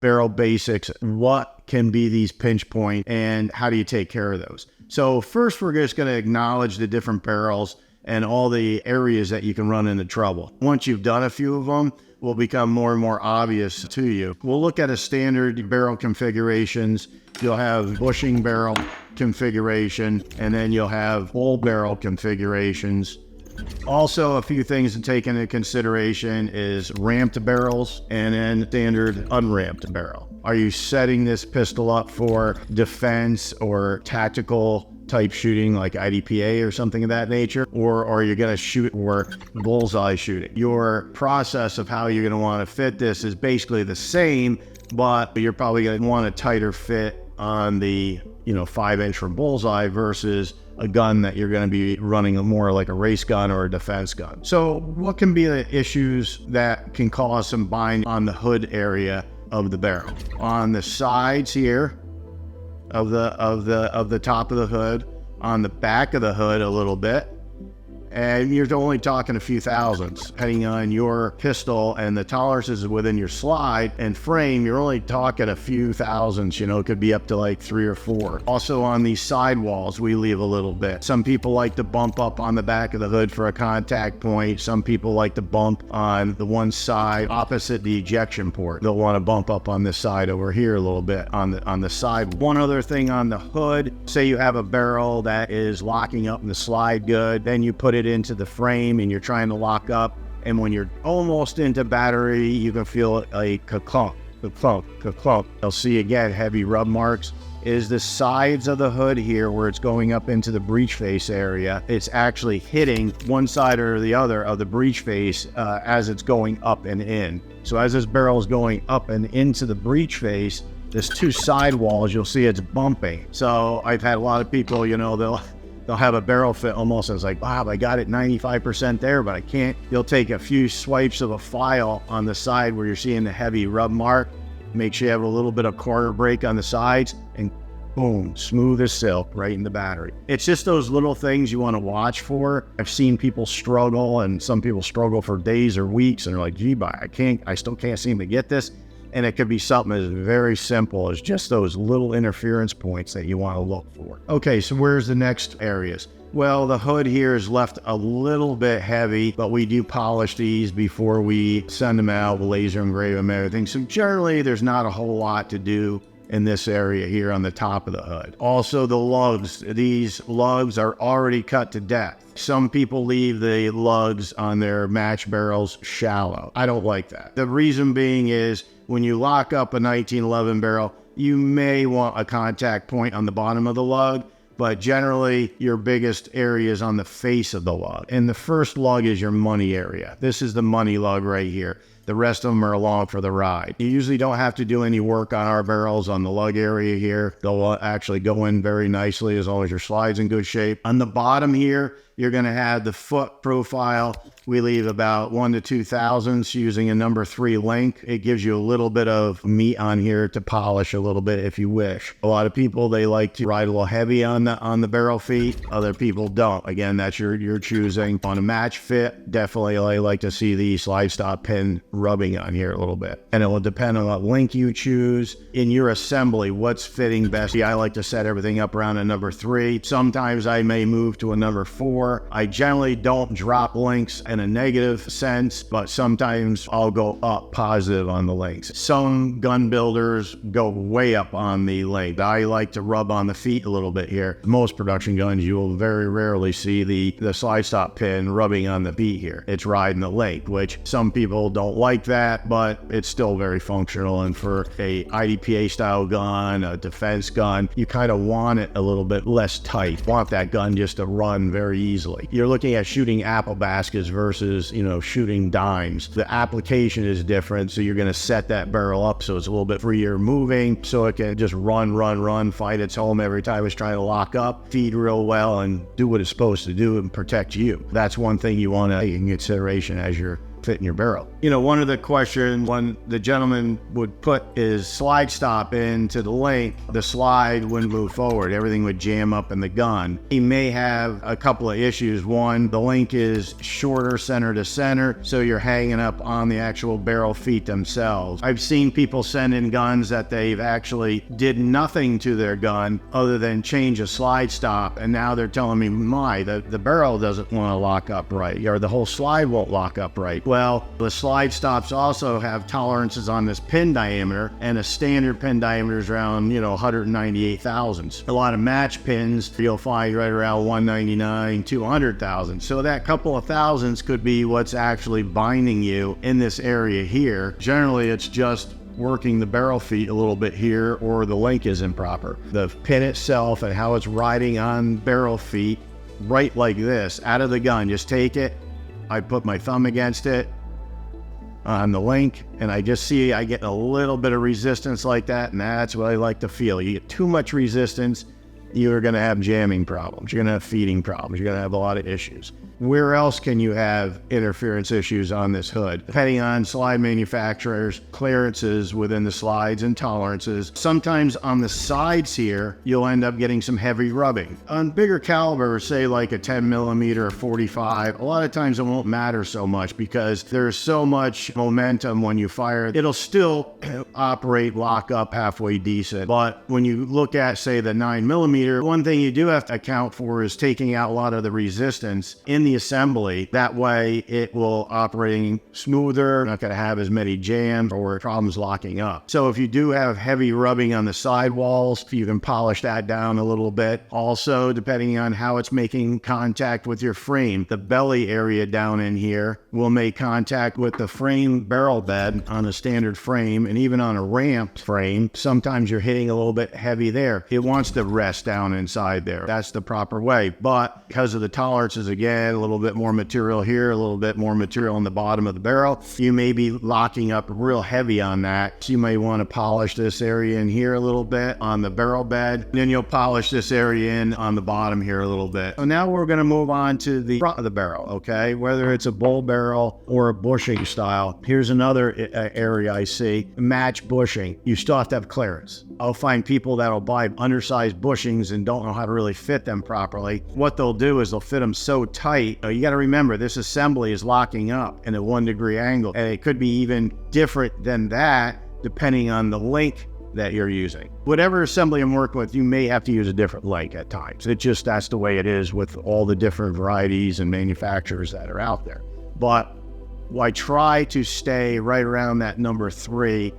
barrel basics. What can be these pinch points and how do you take care of those? So first, we're just going to acknowledge the different barrels and all the areas that you can run into trouble. Once you've done a few of them, will become more and more obvious to you. We'll look at a standard barrel configurations. You'll have bushing barrel configuration, and then you'll have full barrel configurations. Also, a few things to take into consideration is ramped barrels and then standard unramped barrel. Are you setting this pistol up for defense or tactical type shooting like IDPA or something of that nature? Or are you going to shoot for bullseye shooting? Your process of how you're going to want to fit this is basically the same, but you're probably going to want a tighter fit on the 5-inch for bullseye versus a gun that you're going to be running more like a race gun or a defense gun. So what can be the issues that can cause some bind on the hood area of the barrel? On the sides here of the top of the hood, on the back of the hood a little bit, and you're only talking a few thousandths. Depending on your pistol and the tolerances within your slide and frame, you're only talking a few thousandths, it could be up to like 3 or 4. Also on these side walls, we leave a little bit. Some people like to bump up on the back of the hood for a contact point. Some people like to bump on the one side opposite the ejection port. They'll want to bump up on this side over here a little bit on the side. One other thing on the hood, say you have a barrel that is locking up in the slide good, then you put it into the frame and you're trying to lock up, and when you're almost into battery, you can feel a ka-clunk, ka-clunk, ka-clunk. You'll see again heavy rub marks. Is the sides of the hood here where it's going up into the breech face area, it's actually hitting one side or the other of the breech face as it's going up and in. So as this barrel is going up and into the breech face, there's 2 side walls, you'll see it's bumping. So I've had a lot of people, they'll have a barrel fit almost as like, Bob, I got it 95% there, but I can't. You'll take a few swipes of a file on the side where you're seeing the heavy rub mark. Make sure you have a little bit of corner break on the sides, and boom, smooth as silk right in the battery. It's just those little things you want to watch for. I've seen people struggle, and some people struggle for days or weeks, and they're like, gee, I still can't seem to get this. And it could be something as very simple as just those little interference points that you want to look for. Okay, so where's the next areas? Well, the hood here is left a little bit heavy, but we do polish these before we send them out, laser engrave them, everything. So generally, there's not a whole lot to do in this area here on the top of the hood. Also, the lugs. These lugs are already cut to depth. Some people leave the lugs on their match barrels shallow. I don't like that. The reason being is when you lock up a 1911 barrel, you may want a contact point on the bottom of the lug, but generally your biggest area is on the face of the lug. And the first lug is your money area. This is the money lug right here. The rest of them are along for the ride. You usually don't have to do any work on our barrels on the lug area here. They'll actually go in very nicely as long as your slide's in good shape. On the bottom here, you're going to have the foot profile. We leave about 1 to 2 thousandths using a number 3 link. It gives you a little bit of meat on here to polish a little bit if you wish. A lot of people, they like to ride a little heavy on the barrel feet. Other people don't. Again, that's your choosing. On a match fit, definitely I like to see the slide stop pin rubbing on here a little bit. And it will depend on what link you choose. In your assembly, what's fitting best. I like to set everything up around a number 3. Sometimes I may move to a number 4. I generally don't drop links in a negative sense, but sometimes I'll go up positive on the links. Some gun builders go way up on the link. I like to rub on the feet a little bit here. Most production guns, you will very rarely see the slide stop pin rubbing on the feet here. It's riding the link, which some people don't like that, but it's still very functional. And for a IDPA style gun, a defense gun, you kind of want it a little bit less tight. You want that gun just to run very easily. You're looking at shooting apple baskets versus, shooting dimes. The application is different, so you're going to set that barrel up so it's a little bit freer moving, so it can just run, find its home every time it's trying to lock up, feed real well, and do what it's supposed to do and protect you. That's one thing you want to take in consideration as you're fit in your barrel. You know, one of the questions when the gentleman would put his slide stop into the link, the slide wouldn't move forward. Everything would jam up in the gun. He may have a couple of issues. One, the link is shorter center to center, so you're hanging up on the actual barrel feet themselves. I've seen people send in guns that they've actually did nothing to their gun other than change a slide stop, and now they're telling me, the barrel doesn't want to lock up right, or the whole slide won't lock up right. Well, the slide stops also have tolerances on this pin diameter, and a standard pin diameter is around, 198 thousandths. A lot of match pins you'll find right around 199, 200 thousandths. So that couple of thousandths could be what's actually binding you in this area here. Generally, it's just working the barrel feet a little bit here, or the link is improper. The pin itself and how it's riding on barrel feet, right like this, out of the gun. Just take it. I put my thumb against it on the link, and I just see I get a little bit of resistance like that, and that's what I like to feel. You get too much resistance, you're going to have jamming problems. You're going to have feeding problems. You're going to have a lot of issues. Where else can you have interference issues on this hood? Depending on slide manufacturers, clearances within the slides and tolerances. Sometimes on the sides here, you'll end up getting some heavy rubbing. On bigger calibers, say like a 10 millimeter or 45, a lot of times it won't matter so much because there's so much momentum when you fire. It'll still operate, lock up halfway decent. But when you look at, say, the 9 millimeter, one thing you do have to account for is taking out a lot of the resistance in the assembly. That way it will operating smoother, not going to have as many jams or problems locking up. So if you do have heavy rubbing on the sidewalls, you can polish that down a little bit. Also, depending on how it's making contact with your frame, the belly area down in here will make contact with the frame barrel bed on a standard frame, and even on a ramped frame, sometimes you're hitting a little bit heavy there. It wants to rest down inside there. That's the proper way. But because of the tolerances, again, a little bit more material here, a little bit more material on the bottom of the barrel, you may be locking up real heavy on that. So you may want to polish this area in here a little bit on the barrel bed. Then you'll polish this area in on the bottom here a little bit. So now we're going to move on to the front of the barrel, okay? Whether it's a bull barrel or a bushing style. Here's another area I see, match bushing. You still have to have clearance. I'll find people that'll buy undersized bushings and don't know how to really fit them properly. What they'll do is they'll fit them so tight. You got to remember, this assembly is locking up in a 1 degree angle, and it could be even different than that depending on the link that you're using. Whatever assembly I'm working with, you may have to use a different link at times. That's the way it is with all the different varieties and manufacturers that are out there. But I try to stay right around that number 3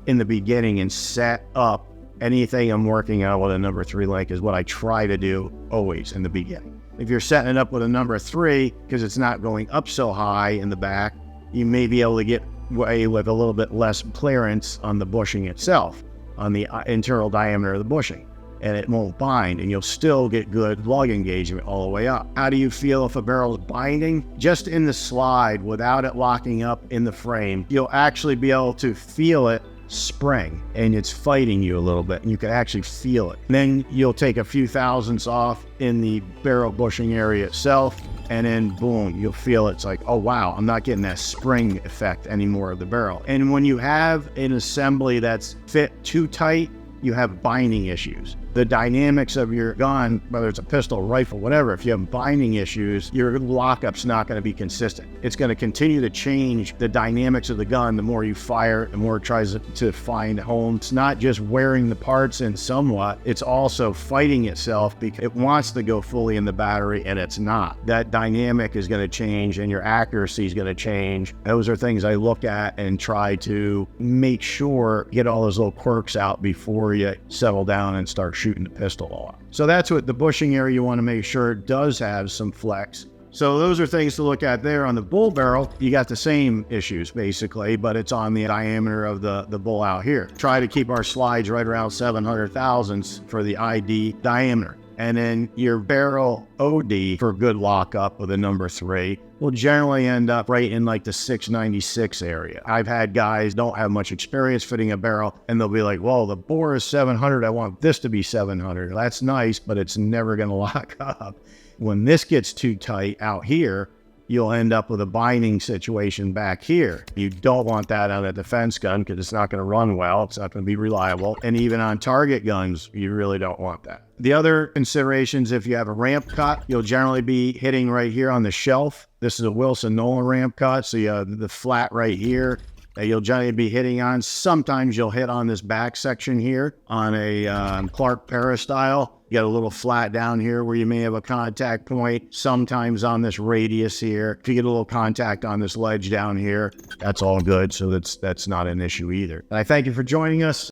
in the beginning and set up anything I'm working on with a number 3 link is what I try to do always in the beginning. If you're setting it up with a number 3, because it's not going up so high in the back, you may be able to get away with a little bit less clearance on the bushing itself, on the internal diameter of the bushing, and it won't bind, and you'll still get good lug engagement all the way up. How do you feel if a barrel is binding? Just in the slide, without it locking up in the frame, you'll actually be able to feel it spring, and it's fighting you a little bit, and you can actually feel it. Then you'll take a few thousandths off in the barrel bushing area itself, and then boom, you'll feel it's like, oh wow, I'm not getting that spring effect anymore of the barrel. And when you have an assembly that's fit too tight, you have binding issues. The dynamics of your gun, whether it's a pistol, rifle, whatever, if you have binding issues, your lockup's not going to be consistent. It's going to continue to change the dynamics of the gun. The more you fire, the more it tries to find home. It's not just wearing the parts in somewhat, it's also fighting itself because it wants to go fully in the battery and it's not. That dynamic is going to change and your accuracy is going to change. Those are things I look at and try to make sure, get all those little quirks out before you settle down and start shooting the pistol off. So that's what the bushing area you want to make sure does have some flex. So those are things to look at there. On the bull barrel, you got the same issues basically, but it's on the diameter of the bull out here. Try to keep our slides right around 700 thousandths for the ID diameter. And then your barrel OD for good lockup with a number 3 will generally end up right in like the 696 area. I've had guys don't have much experience fitting a barrel and they'll be like, well, the bore is 700. I want this to be 700. That's nice, but it's never going to lock up. When this gets too tight out here, you'll end up with a binding situation back here. You don't want that on a defense gun because it's not going to run well. It's not going to be reliable. And even on target guns, you really don't want that. The other considerations, if you have a ramp cut, you'll generally be hitting right here on the shelf. This is a Wilson-Nolan ramp cut, so you have the flat right here that you'll generally be hitting on. Sometimes you'll hit on this back section here on a Clark Para-style. You got a little flat down here where you may have a contact point. Sometimes on this radius here, if you get a little contact on this ledge down here, that's all good. So that's not an issue either. And I thank you for joining us.